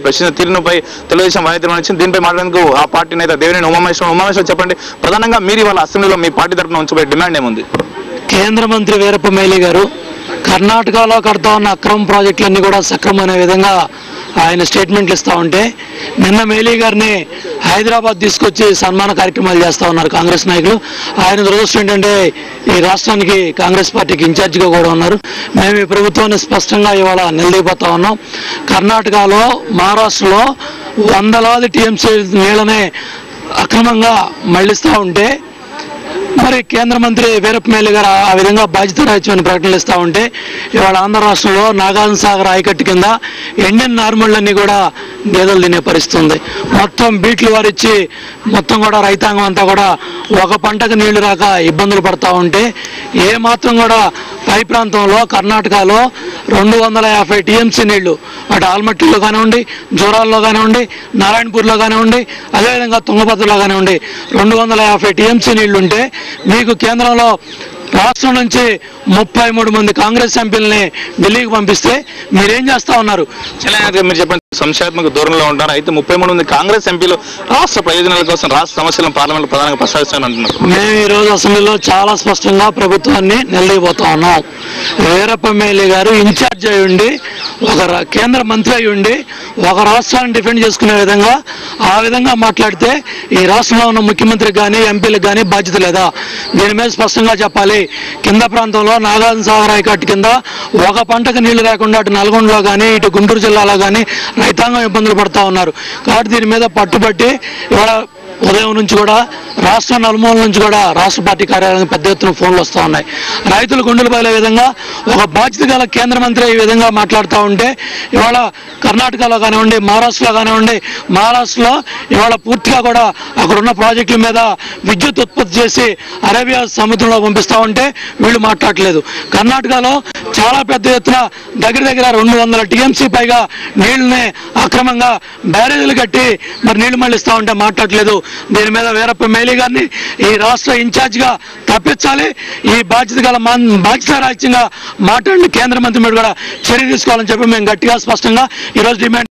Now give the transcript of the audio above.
ప్రశ్న తీరునుపై తెలుగుదేశం వాయిద్యం దీనిపై మాట్లాడేందుకు ఆ పార్టీ నేత దేవినేని ఉమామేశ్వర్ చెప్పండి, ప్రధానంగా మీరు ఇవాళ అసెంబ్లీలో మీ పార్టీ తరఫున ఉంచబోయే డిమాండ్ ఏముంది? కేంద్ర మంత్రి వీరప్ప మొయిలీ గారు కర్ణాటకలో కడతా ఉన్న అక్రమ ప్రాజెక్టులన్నీ కూడా సక్రమమైన విధంగా ఆయన స్టేట్మెంట్లు ఇస్తూ ఉంటే, నిన్న మొయిలీ గారిని హైదరాబాద్ తీసుకొచ్చి సన్మాన కార్యక్రమాలు చేస్తూ ఉన్నారు కాంగ్రెస్ నాయకులు. ఆయన దురదృష్టం ఏంటంటే ఈ రాష్ట్రానికి కాంగ్రెస్ పార్టీకి ఇన్ఛార్జిగా కూడా ఉన్నారు. మేము ఈ ప్రభుత్వాన్ని స్పష్టంగా ఇవాళ నిలదీపోతా ఉన్నాం. కర్ణాటకలో, మహారాష్ట్రలో వందలాది టీఎంసీ నీళ్ళనే అక్రమంగా మళ్లిస్తూ ఉంటే, మరి కేంద్ర మంత్రి వీరప్ప మొయిలీ గారు ఆ విధంగా బాధ్యత రాజ్యమని ప్రకటనలు ఇస్తూ ఉంటే, ఇవాళ ఆంధ్ర రాష్ట్రంలో నాగార్జున సాగర్ ఆయకట్టు కింద ఎండిన నార్మళ్ళన్నీ కూడా గేదెలు తినే పరిస్థితి ఉంది. మొత్తం బీట్లు వారిచ్చి మొత్తం కూడా రైతాంగం అంతా కూడా ఒక పంటకు నీళ్లు రాక ఇబ్బందులు పడతా ఉంటే, ఏ మాత్రం కూడా పై ప్రాంతంలో కర్ణాటకలో 250 టీఎంసీ నీళ్లు అటు ఆల్మట్టిలో కానివ్వండి, జోరాల్లో కానివ్వండి, నారాయణపూర్లో కానివ్వండి, అదేవిధంగా తుంగభద్రలో కానివ్వండి 250 టీఎంసీ నీళ్లు ఉంటే, మీకు కేంద్రంలో రాష్ట్రం నుంచి 33 మంది కాంగ్రెస్ ఎంపీలని ఢిల్లీకి పంపిస్తే మీరేం చేస్తా ఉన్నారు? మీరు చెప్పండి, సంశయాత్మక దూరంలో ఉంటారు. అయితే 33 మంది కాంగ్రెస్ ఎంపీలు రాష్ట్ర ప్రయోజనాల కోసం రాష్ట్ర సమస్యలను పార్లమెంట్ ప్రధానంగా ప్రస్తావిస్తామని అంటున్నారు. మేము ఈరోజు అసెంబ్లీలో చాలా స్పష్టంగా ప్రభుత్వాన్ని నిలదీయబోతా ఉన్నాం. వీరప్ప మొయిలీ గారు ఇన్ఛార్జ్ అయి ఉండి, ఒక కేంద్ర మంత్రి అయి ఉండి, ఒక రాష్ట్రాన్ని డిఫెండ్ చేసుకునే విధంగా ఆ విధంగా మాట్లాడితే ఈ రాష్ట్రంలో ఉన్న ముఖ్యమంత్రికి కానీ ఎంపీలకు కానీ బాధ్యత లేదా? దీని మీద స్పష్టంగా చెప్పాలి. కింద ప్రాంతంలో నాగార్జున సాగర్ ఆయకట్టు కింద ఒక పంటకు నీళ్లు లేకుండా అటు నల్గొండలో కానీ ఇటు గుంటూరు జిల్లాలో కానీ రైతాంగం ఇబ్బందులు పడుతూ ఉన్నారు. కాబట్టి దీని మీద పట్టుబట్టి ఇవాళ ఉదయం నుంచి కూడా రాష్ట్ర నలుమూల నుంచి కూడా రాష్ట్ర పార్టీ కార్యాలయానికి పెద్ద ఎత్తున ఫోన్లు వస్తూ ఉన్నాయి. రైతులు గుండెలు బయలే విధంగా ఒక బాధ్యత గల కేంద్ర మంత్రి ఈ విధంగా మాట్లాడుతూ ఉంటే, ఇవాళ కర్ణాటకలో కానివ్వండి, మహారాష్ట్రలో కానివ్వండి, మహారాష్ట్రలో ఇవాళ పూర్తిగా కూడా అక్కడున్న ప్రాజెక్టుల మీద విద్యుత్ ఉత్పత్తి చేసి అరేబియా సముద్రంలో పంపిస్తూ ఉంటే వీళ్ళు మాట్లాడలేదు. కర్ణాటకలో చాలా పెద్ద ఎత్తున దగ్గర 200 టీఎంసీ పైగా నీళ్ళని అక్రమంగా బ్యారేజీలు కట్టి మరి నీళ్లు మళ్ళిస్తూ ఉంటే మాట్లాడలేదు. దీని మీద వీరప్ప మొయిలీ గారిని ఈ రాష్ట్ర ఇన్ఛార్జిగా తప్పించాలి. ఈ బాధ్యత రాజ్యంగా మాట్లాడిన కేంద్ర మంత్రి మీద కూడా చర్య తీసుకోవాలని చెప్పి మేము గట్టిగా స్పష్టంగా ఈరోజు డిమాండ్